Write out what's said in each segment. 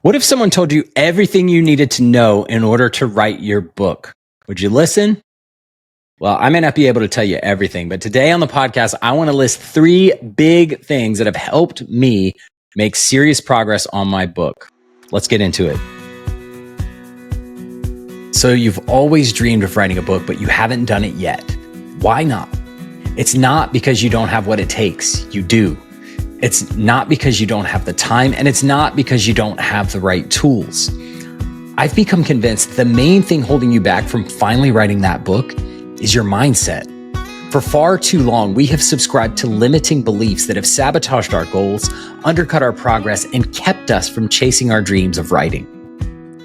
What if someone told you everything you needed to know in order to write your book? Would you listen? Well, I may not be able to tell you everything, but today on the podcast, I want to list 3 big things that have helped me make serious progress on my book. Let's get into it. So you've always dreamed of writing a book, but you haven't done it yet. Why not? It's not because you don't have what it takes. You do. It's not because you don't have the time, and it's not because you don't have the right tools. I've become convinced the main thing holding you back from finally writing that book is your mindset. For far too long, we have subscribed to limiting beliefs that have sabotaged our goals, undercut our progress, and kept us from chasing our dreams of writing.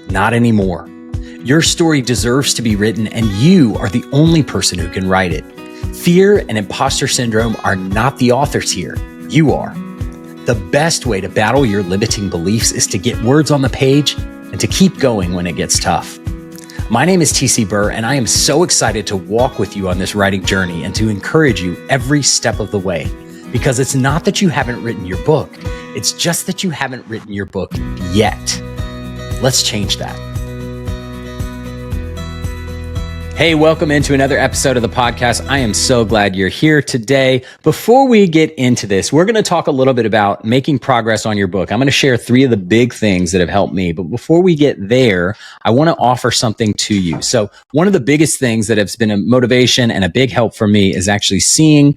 Not anymore. Your story deserves to be written, and you are the only person who can write it. Fear and imposter syndrome are not the authors here. You are. The best way to battle your limiting beliefs is to get words on the page and to keep going when it gets tough. My name is TC Burr, and I am so excited to walk with you on this writing journey and to encourage you every step of the way. Because it's not that you haven't written your book, it's just that you haven't written your book yet. Let's change that. Hey, welcome into another episode of the podcast. I am so glad you're here today. Before we get into this, we're going to talk a little bit about making progress on your book. I'm going to share 3 of the big things that have helped me. But before we get there, I want to offer something to you. So one of the biggest things that has been a motivation and a big help for me is actually seeing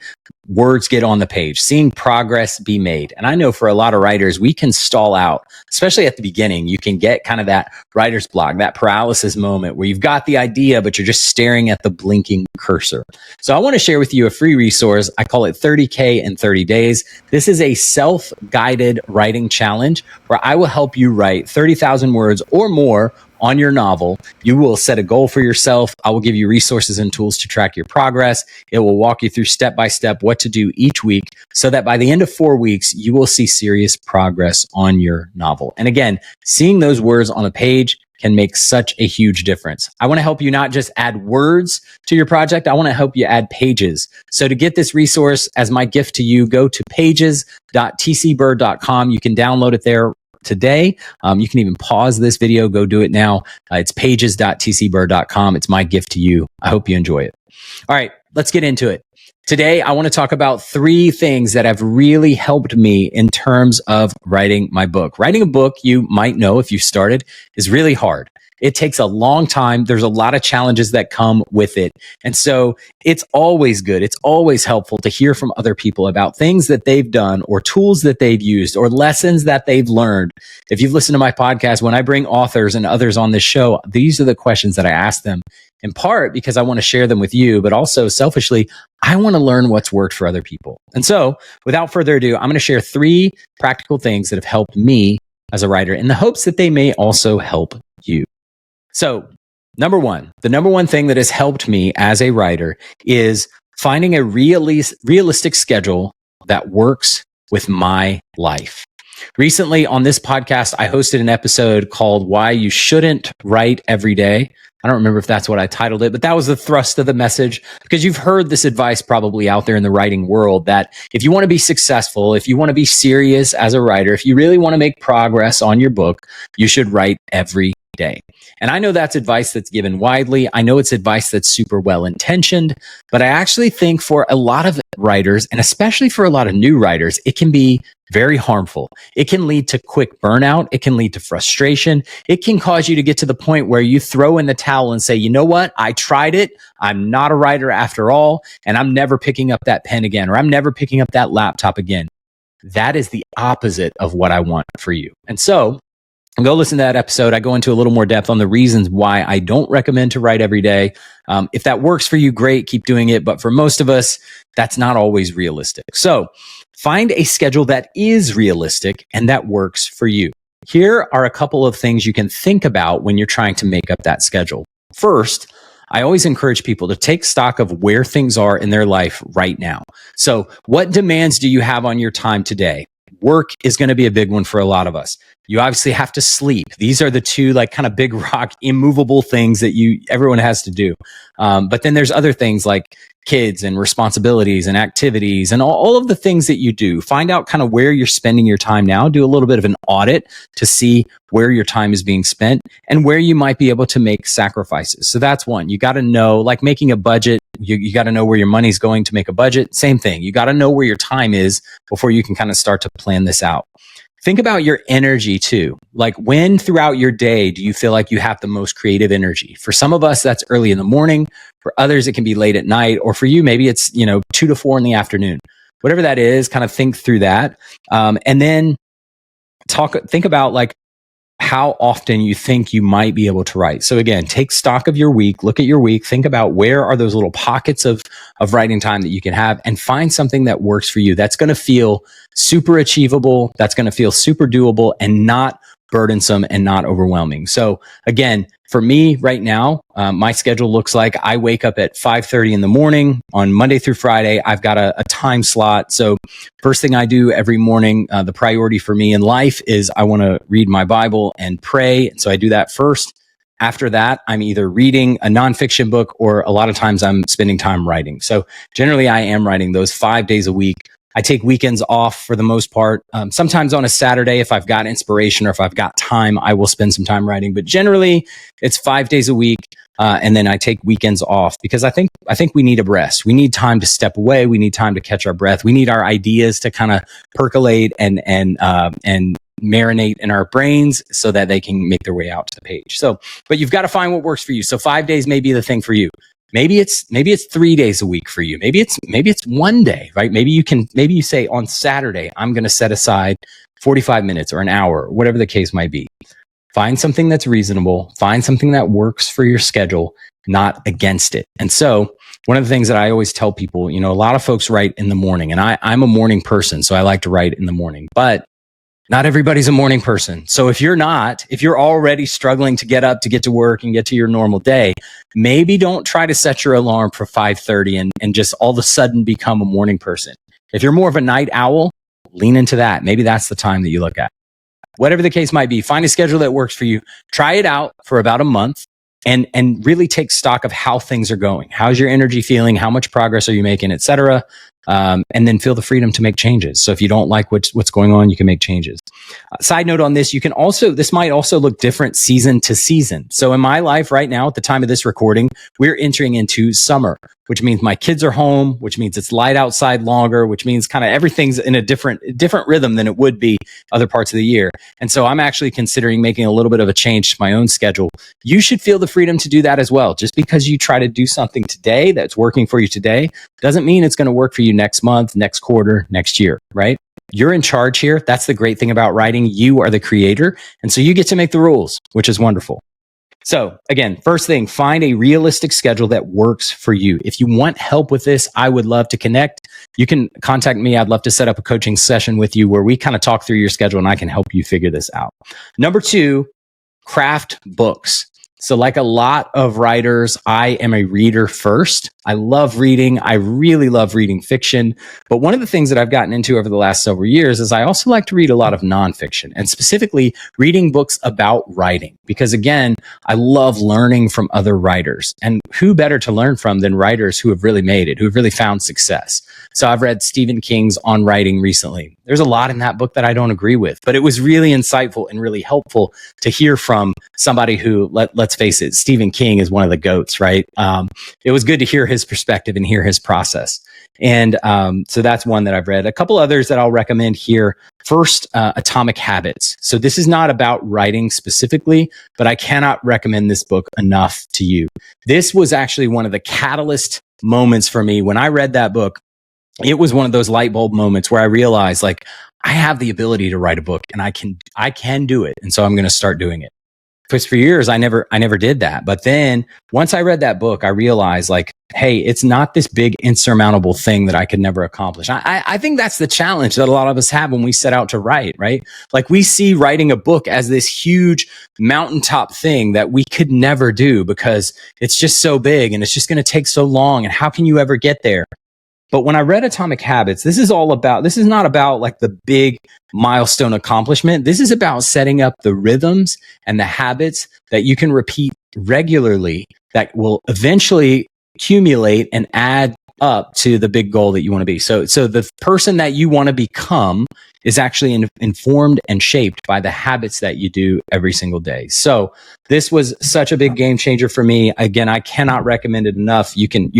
words get on the page, seeing progress be made. And I know for a lot of writers, we can stall out, especially at the beginning. You can get kind of that writer's block, that paralysis moment where you've got the idea, but you're just staring at the blinking cursor. So I want to share with you a free resource. I call it 30K in 30 days. This is a self-guided writing challenge where I will help you write 30,000 words or more on your novel. You will set a goal for yourself. I will give you resources and tools to track your progress. It will walk you through step by step what to do each week so that by the end of 4 weeks, you will see serious progress on your novel. And again, seeing those words on a page can make such a huge difference. I want to help you not just add words to your project. I want to help you add pages. So to get this resource as my gift to you, go to pages.tcburr.com. You can download it there today. You can even pause this video, go do it now. It's pages.tcburr.com. It's my gift to you. I hope you enjoy it. All right, let's get into it. Today, I want to talk about 3 things that have really helped me in terms of writing my book. Writing a book, you might know if you started, is really hard. It takes a long time. There's a lot of challenges that come with it. And so it's always good. It's always helpful to hear from other people about things that they've done or tools that they've used or lessons that they've learned. If you've listened to my podcast, when I bring authors and others on this show, these are the questions that I ask them, in part because I want to share them with you, but also selfishly, I want to learn what's worked for other people. And so without further ado, I'm going to share 3 practical things that have helped me as a writer in the hopes that they may also help you. So the number one thing that has helped me as a writer is finding a realistic schedule that works with my life. Recently on this podcast, I hosted an episode called Why You Shouldn't Write Every Day. I don't remember if that's what I titled it, but that was the thrust of the message, because you've heard this advice probably out there in the writing world that if you want to be successful, if you want to be serious as a writer, if you really want to make progress on your book, you should write every day. And I know that's advice that's given widely. I know it's advice that's super well intentioned, but I actually think for a lot of writers, and especially for a lot of new writers, it can be very harmful. It can lead to quick burnout. It can lead to frustration. It can cause you to get to the point where you throw in the towel and say, you know what? I tried it. I'm not a writer after all, and I'm never picking up that pen again, or I'm never picking up that laptop again. That is the opposite of what I want for you. And so go listen to that episode. I go into a little more depth on the reasons why I don't recommend to write every day. If that works for you, great, keep doing it. But for most of us, that's not always realistic. So find a schedule that is realistic and that works for you. Here are a couple of things you can think about when you're trying to make up that schedule. First, I always encourage people to take stock of where things are in their life right now. So what demands do you have on your time today? Work is going to be a big one for a lot of us. You obviously have to sleep. These are the two like kind of big rock, immovable things that everyone has to do. But then there's other things like kids and responsibilities and activities and all of the things that you do. Find out kind of where you're spending your time now. Do a little bit of an audit to see where your time is being spent and where you might be able to make sacrifices. So that's one. You got to know, like making a budget, you got to know where your money's going to make a budget. Same thing. You got to know where your time is before you can kind of start to plan this out. Think about your energy too. Like when throughout your day do you feel like you have the most creative energy? For some of us, that's early in the morning. For others, it can be late at night. Or for you, maybe it's, 2 to 4 in the afternoon. Whatever that is, kind of think through that. And then think about like how often you think you might be able to write. So again, take stock of your week, look at your week, think about where are those little pockets of writing time that you can have, and find something that works for you. That's going to feel super achievable. That's going to feel super doable and not burdensome and not overwhelming. So again, for me right now, my schedule looks like I wake up at 5:30 in the morning on Monday through Friday. I've got a time slot. So first thing I do every morning, the priority for me in life is I want to read my Bible and pray. So I do that first. After that, I'm either reading a nonfiction book or a lot of times I'm spending time writing. So generally I am writing those 5 days a week. I take weekends off for the most part. Sometimes on a Saturday, if I've got inspiration or if I've got time, I will spend some time writing. But generally, it's 5 days a week, and then I take weekends off because I think we need a rest. We need time to step away. We need time to catch our breath. We need our ideas to kind of percolate and marinate in our brains so that they can make their way out to the page. So, but you've got to find what works for you. So 5 days may be the thing for you. Maybe it's 3 days a week for you. Maybe it's one day, right? Maybe you say on Saturday, I'm going to set aside 45 minutes or an hour, whatever the case might be. Find something that's reasonable, find something that works for your schedule, not against it. And so one of the things that I always tell people, a lot of folks write in the morning, and I'm a morning person, so I like to write in the morning, but not everybody's a morning person. So if you're already struggling to get up, to get to work and get to your normal day, maybe don't try to set your alarm for 5:30 and just all of a sudden become a morning person. If you're more of a night owl, lean into that. Maybe that's the time that you look at. Whatever the case might be, find a schedule that works for you. Try it out for about a month and really take stock of how things are going. How's your energy feeling? How much progress are you making, et cetera? And then feel the freedom to make changes. So if you don't like what's going on, you can make changes. Side note on this, this might also look different season to season. So in my life right now, at the time of this recording, we're entering into summer, which means my kids are home, which means it's light outside longer, which means kind of everything's in a different rhythm than it would be other parts of the year. And so I'm actually considering making a little bit of a change to my own schedule. You should feel the freedom to do that as well. Just because you try to do something today that's working for you today doesn't mean it's going to work for you next month, next quarter, next year, right? You're in charge here. That's the great thing about writing. You are the creator. And so you get to make the rules, which is wonderful. So again, first thing, find a realistic schedule that works for you. If you want help with this, I would love to connect. You can contact me. I'd love to set up a coaching session with you where we kind of talk through your schedule and I can help you figure this out. Number 2, craft books. So like a lot of writers, I am a reader first. I love reading. I really love reading fiction. But one of the things that I've gotten into over the last several years is I also like to read a lot of nonfiction, and specifically reading books about writing. Because again, I love learning from other writers. And who better to learn from than writers who have really made it, who have really found success? So I've read Stephen King's On Writing recently. There's a lot in that book that I don't agree with, but it was really insightful and really helpful to hear from somebody who, let's face it, Stephen King is one of the GOATs, right? It was good to hear his perspective and hear his process. And so that's one that I've read. A couple others that I'll recommend here. First, Atomic Habits. So this is not about writing specifically, but I cannot recommend this book enough to you. This was actually one of the catalyst moments for me. When I read that book, it was one of those light bulb moments where I realized, like, I have the ability to write a book and I can do it. And so I'm going to start doing it. Because for years, I never did that. But then once I read that book, I realized, like, hey, it's not this big insurmountable thing that I could never accomplish. I think that's the challenge that a lot of us have when we set out to write, right? Like, we see writing a book as this huge mountaintop thing that we could never do because it's just so big and it's just going to take so long. And how can you ever get there? But when I read Atomic Habits, this is not about like the big milestone accomplishment. This is about setting up the rhythms and the habits that you can repeat regularly that will eventually accumulate and add up to the big goal that you want to be. So the person that you want to become is actually informed and shaped by the habits that you do every single day. So this was such a big game changer for me. Again, I cannot recommend it enough. You can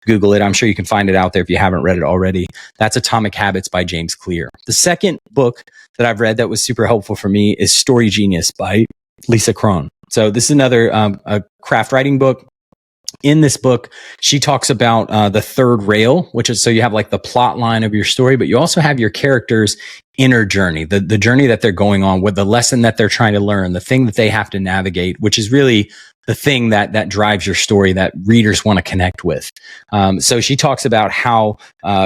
Google it. I'm sure you can find it out there if you haven't read it already. That's Atomic Habits by James Clear. The second book that I've read that was super helpful for me is Story Genius by Lisa Cron. So this is another a craft writing book. In this book, she talks about the third rail, which is so you have like the plot line of your story, but you also have your character's inner journey, the journey that they're going on with, the lesson that they're trying to learn, the thing that they have to navigate, which is really the thing that drives your story that readers want to connect with. So she talks about how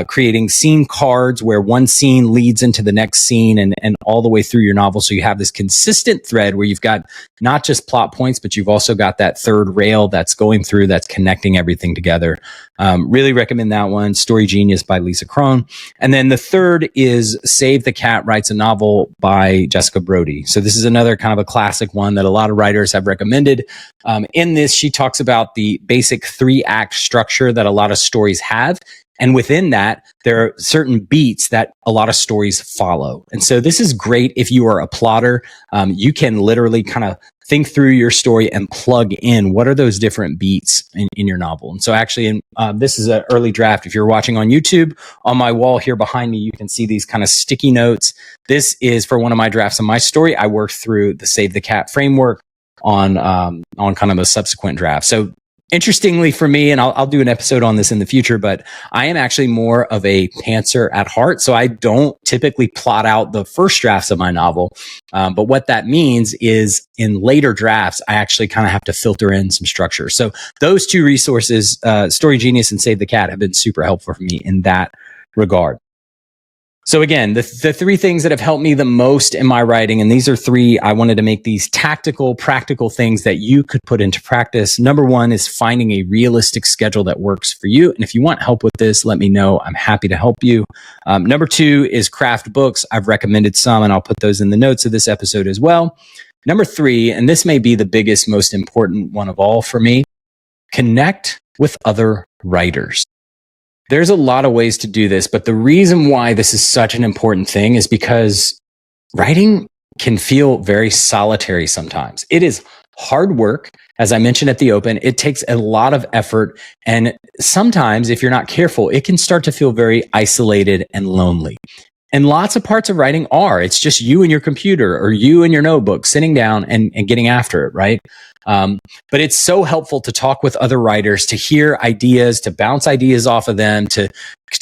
creating scene cards where one scene leads into the next scene and all the way through your novel. So you have this consistent thread where you've got not just plot points, but you've also got that third rail that's going through, that's connecting everything together. Really recommend that one, Story Genius by Lisa Cron. And then the third is Save the Cat Writes a Novel by Jessica Brody. So this is another kind of a classic one that a lot of writers have recommended. In this, she talks about the basic 3-act structure that a lot of stories have. And within that, there are certain beats that a lot of stories follow. And so this is great if you are a plotter. You can literally kind of think through your story and plug in what are those different beats in your novel. And so actually, this is an early draft. If you're watching on YouTube, on my wall here behind me, you can see these kind of sticky notes. This is for one of my drafts of my story. I worked through the Save the Cat framework on kind of a subsequent draft. So interestingly for me, and I'll do an episode on this in the future, but I am actually more of a pantser at heart. So I don't typically plot out the first drafts of my novel. But what that means is in later drafts, I actually kind of have to filter in some structure. So those two resources, Story Genius and Save the Cat, have been super helpful for me in that regard. So again, the three things that have helped me the most in my writing, and these are three, I wanted to make these tactical, practical things that you could put into practice. Number one is finding a realistic schedule that works for you. And if you want help with this, let me know. I'm happy to help you. Number two is craft books. I've recommended some, and I'll put those in the notes of this episode as well. Number three, and this may be the biggest, most important one of all for me, connect with other writers. There's a lot of ways to do this, but the reason why this is such an important thing is because writing can feel very solitary sometimes. It is hard work. As I mentioned at the open, it takes a lot of effort. And sometimes, if you're not careful, it can start to feel very isolated and lonely. And lots of parts of writing are. It's just you and your computer or you and your notebook sitting down and getting after it, right? But it's so helpful to talk with other writers, to hear ideas, to bounce ideas off of them, to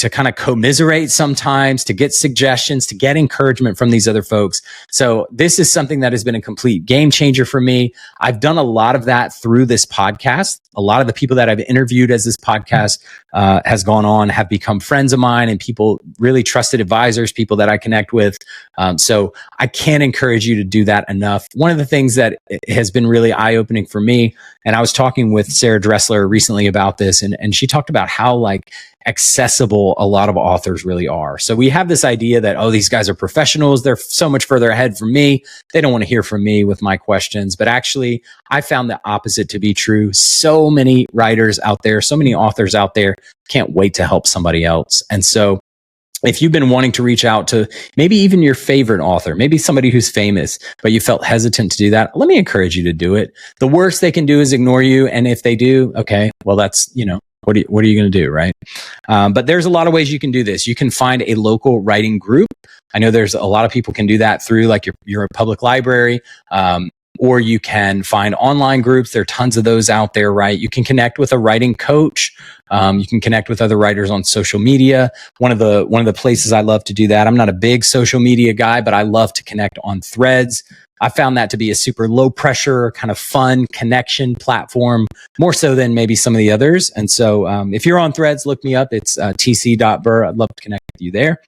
kind of commiserate sometimes, to get suggestions, to get encouragement from these other folks. So this is something that has been a complete game changer for me. I've done a lot of that through this podcast. A lot of the people that I've interviewed as this podcast has gone on have become friends of mine and people, really trusted advisors, people that I connect with. So I can't encourage you to do that enough. One of the things that has been really eye-opening for me, and I was talking with Sarah Dressler recently about this, and she talked about how accessible a lot of authors really are. So we have this idea that, oh, these guys are professionals. They're so much further ahead from me. They don't want to hear from me with my questions. But actually, I found the opposite to be true. So many writers out there, so many authors out there can't wait to help somebody else. And so if you've been wanting to reach out to maybe even your favorite author, maybe somebody who's famous, but you felt hesitant to do that, let me encourage you to do it. The worst they can do is ignore you. And if they do, okay, well, that's, what are you going to do, right? But there's a lot of ways you can do this. You can find a local writing group. I know there's a lot of people can do that through your public library, or you can find online groups. There are tons of those out there, right? You can connect with a writing coach. You can connect with other writers on social media. One of the places I love to do that. I'm not a big social media guy, but I love to connect on Threads. I found that to be a super low pressure, kind of fun connection platform, more so than maybe some of the others. And so if you're on Threads, look me up. It's tc.burr. I'd love to connect with you there.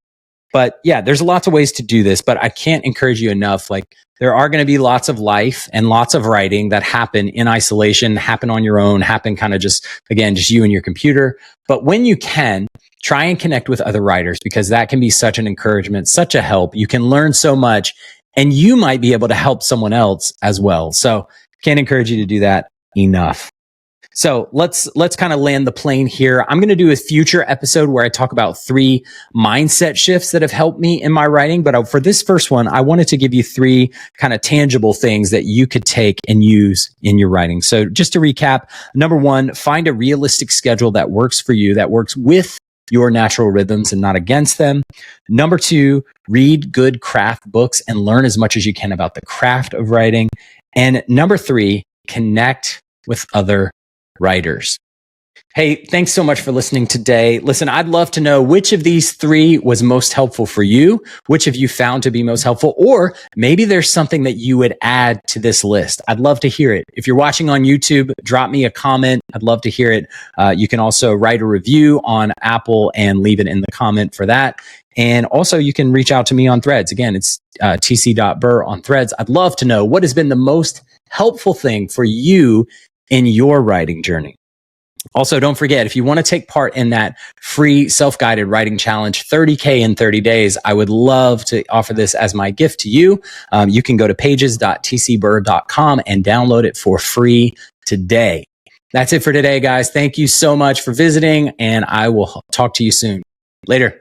But yeah, there's lots of ways to do this, but I can't encourage you enough. there are going to be lots of life and lots of writing that happen in isolation, happen on your own, happen kind of just, again, just you and your computer. But when you can, try and connect with other writers, because that can be such an encouragement, such a help. You can learn so much, and you might be able to help someone else as well. So can't encourage you to do that enough. So let's kind of land the plane here. I'm going to do a future episode where I talk about 3 mindset shifts that have helped me in my writing. But for this first one, I wanted to give you 3 kind of tangible things that you could take and use in your writing. So just to recap, number 1, find a realistic schedule that works for you, that works with your natural rhythms and not against them. Number 2, read good craft books and learn as much as you can about the craft of writing. And number 3, connect with other writers. Hey, thanks so much for listening today. Listen, I'd love to know which of these 3 was most helpful for you, which of you found to be most helpful, or maybe there's something that you would add to this list. I'd love to hear it. If you're watching on YouTube, drop me a comment. I'd love to hear it. You can also write a review on Apple and leave it in the comment for that. And also you can reach out to me on Threads. Again, it's tc.burr on Threads. I'd love to know what has been the most helpful thing for you in your writing journey. Also, don't forget, if you want to take part in that free self-guided writing challenge, 30K in 30 days, I would love to offer this as my gift to you. You can go to pages.tcburr.com and download it for free today. That's it for today, guys. Thank you so much for visiting, and I will talk to you soon. Later.